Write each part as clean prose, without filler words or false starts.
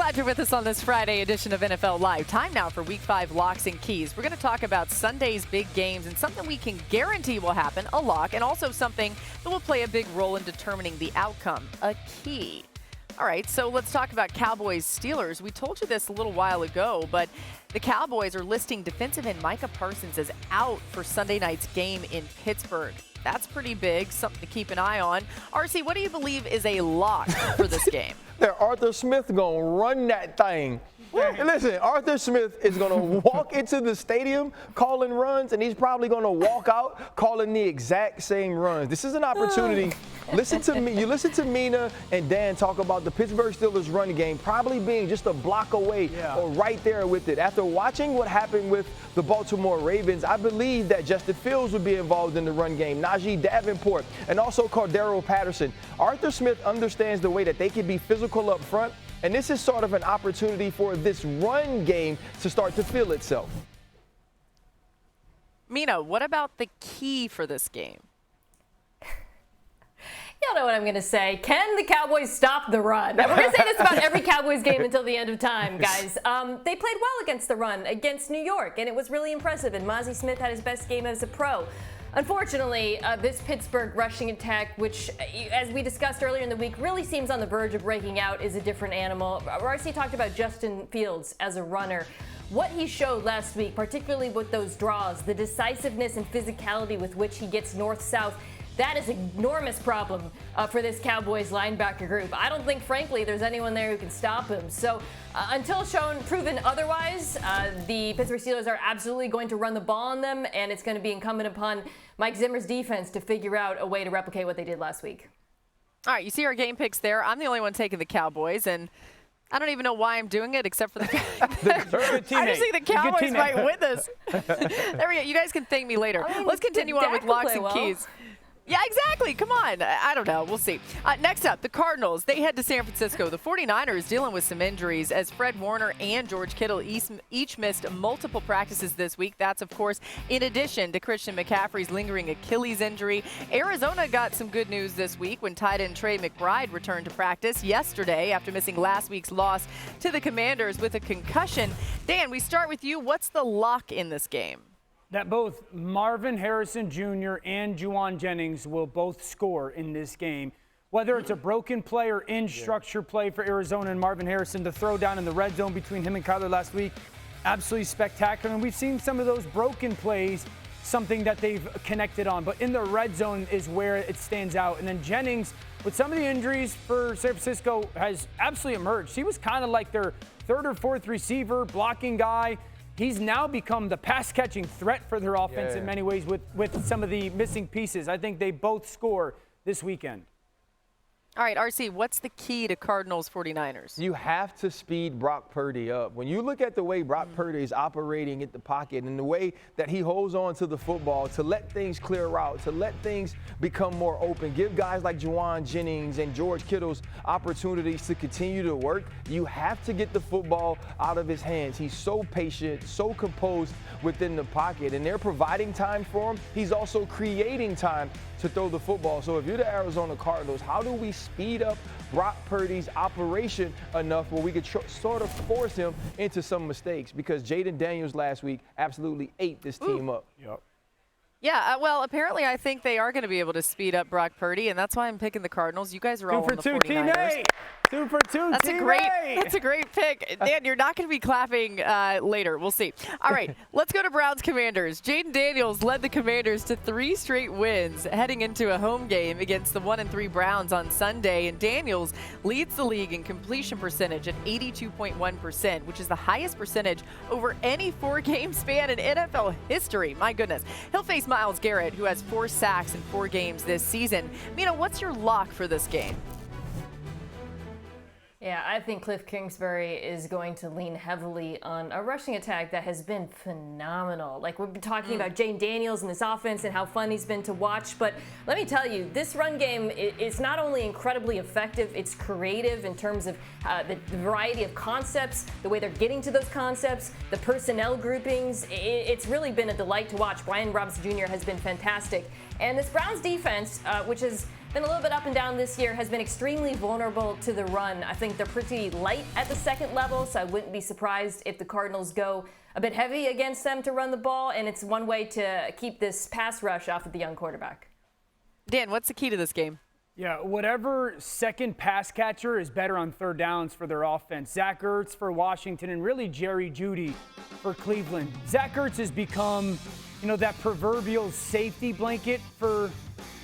Glad you're with us on this Friday edition of NFL Live. Time now for Week 5 Locks and Keys. We're going to talk about Sunday's big games and something we can guarantee will happen, a lock, and also something that will play a big role in determining the outcome, a key. All right, so let's talk about Cowboys-Steelers. We told you this a little while ago, but the Cowboys are listing defensive end Micah Parsons as out for Sunday night's game in Pittsburgh. That's pretty big, something to keep an eye on. RC, what do you believe is a lock for this game? That Arthur Smith gonna run that thing. And listen, Arthur Smith is gonna walk into the stadium calling runs, and he's probably gonna walk out calling the exact same runs. This is an opportunity. Listen to me. You listen to Mina and Dan talk about the Pittsburgh Steelers run game probably being just a block away or right there with it. After watching what happened with the Baltimore Ravens, I believe that Justin Fields would be involved in the run game, Najee Davenport, and also Cordero Patterson. Arthur Smith understands the way that they can be physical up front, and this is sort of an opportunity for this run game to start to feel itself. Mina, what about the key for this game? Y'all know what I'm going to say. Can the Cowboys stop the run? We're going to say this about every Cowboys game until the end of time, guys. They played well against the run against New York, and it was really impressive. And Mozzie Smith had his best game as a pro. Unfortunately, this Pittsburgh rushing attack, which, as we discussed earlier in the week, really seems on the verge of breaking out, is a different animal. RC talked about Justin Fields as a runner. What he showed last week, particularly with those draws, the decisiveness and physicality with which he gets north-south, that is an enormous problem for this Cowboys linebacker group. I don't think, frankly, there's anyone there who can stop him. So until proven otherwise, the Pittsburgh Steelers are absolutely going to run the ball on them, and it's going to be incumbent upon Mike Zimmer's defense to figure out a way to replicate what they did last week. All right, you see our game picks there. I'm the only one taking the Cowboys, and I don't even know why I'm doing it, except for the fact that I just think the Cowboys might win this. There we go. You guys can thank me later. Let's continue on with Locks and Keys. Yeah, exactly. Come on. I don't know. We'll see. Next up, the Cardinals. They head to San Francisco. The 49ers dealing with some injuries as Fred Warner and George Kittle each missed multiple practices this week. That's, of course, in addition to Christian McCaffrey's lingering Achilles injury. Arizona got some good news this week when tight end Trey McBride returned to practice yesterday after missing last week's loss to the Commanders with a concussion. Dan, we start with you. What's the lock in this game? That both Marvin Harrison Jr. and Juwan Jennings will both score in this game. Whether it's a broken play or in structure play for Arizona and Marvin Harrison, to throw down in the red zone between him and Kyler last week, absolutely spectacular. And we've seen some of those broken plays, something that they've connected on. But in the red zone is where it stands out. And then Jennings, with some of the injuries for San Francisco, has absolutely emerged. He was kind of like their third or fourth receiver, blocking guy. He's now become the pass-catching threat for their offense in many ways with some of the missing pieces. I think they both score this weekend. All right, RC, what's the key to Cardinals 49ers? You have to speed Brock Purdy up. When you look at the way Brock Purdy is operating at the pocket and the way that he holds on to the football to let things clear out, to let things become more open, give guys like Juwan Jennings and George Kittle's opportunities to continue to work, you have to get the football out of his hands. He's so patient, so composed within the pocket, and they're providing time for him. He's also creating time to throw the football. So if you're the Arizona Cardinals, how do we speed up Brock Purdy's operation enough where we could sort of force him into some mistakes? Because Jaden Daniels last week absolutely ate this team up. Yep. Yeah, well, apparently I think they are going to be able to speed up Brock Purdy, and that's why I'm picking the Cardinals. You guys are all on the 49ers. 2 for 2, Team A! 2 for 2, That's a great pick. Dan, you're not going to be clapping later. We'll see. All right, let's go to Browns Commanders. Jaden Daniels led the Commanders to 3 straight wins heading into a home game against the 1-3 Browns on Sunday, and Daniels leads the league in completion percentage at 82.1%, which is the highest percentage over any 4-game span in NFL history. My goodness. He'll face Myles Garrett, who has 4 sacks in 4 games this season. Mina, what's your lock for this game? Yeah, I think Cliff Kingsbury is going to lean heavily on a rushing attack that has been phenomenal. Like, we've been talking about Jaden Daniels and this offense and how fun he's been to watch, but let me tell you, this run game is not only incredibly effective, it's creative in terms of the variety of concepts, the way they're getting to those concepts, the personnel groupings. It's really been a delight to watch. Brian Robinson Jr. has been fantastic. And this Browns defense, which is Been a little bit up and down this year, has been extremely vulnerable to the run. I think they're pretty light at the second level, so I wouldn't be surprised if the Cardinals go a bit heavy against them to run the ball, and it's one way to keep this pass rush off of the young quarterback. Dan, what's the key to this game? Yeah, whatever second pass catcher is better on third downs for their offense. Zach Ertz for Washington and really Jerry Jeudy for Cleveland. Zach Ertz has become, that proverbial safety blanket for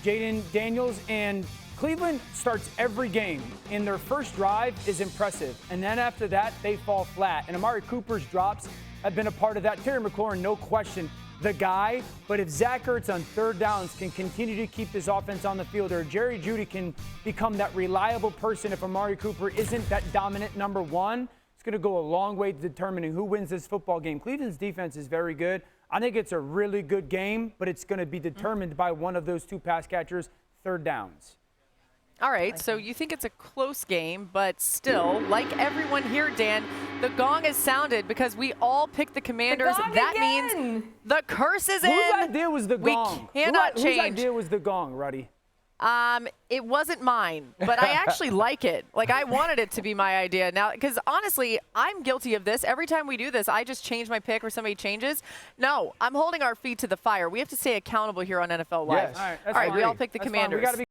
Jaden Daniels, and Cleveland starts every game, and their first drive is impressive. And then after that, they fall flat. And Amari Cooper's drops have been a part of that. Terry McLaurin, no question, the guy. But if Zach Ertz on third downs can continue to keep this offense on the field, or Jerry Jeudy can become that reliable person if Amari Cooper isn't that dominant number one, it's going to go a long way to determining who wins this football game. Cleveland's defense is very good. I think it's a really good game, but it's going to be determined by one of those two pass catchers, third downs. All right, so you think it's a close game, but still, like everyone here, Dan, the gong has sounded because we all picked the Commanders. That means the curse is in. Whose idea was the gong? We cannot change. Whose idea was the gong, Ruddy? It wasn't mine, but I actually like it. Like, I wanted it to be my idea now, because honestly, I'm guilty of this. Every time we do this, I just change my pick or somebody changes. No, I'm holding our feet to the fire. We have to stay accountable here on NFL Live. Yes. All right, we all pick the Commanders. We got to be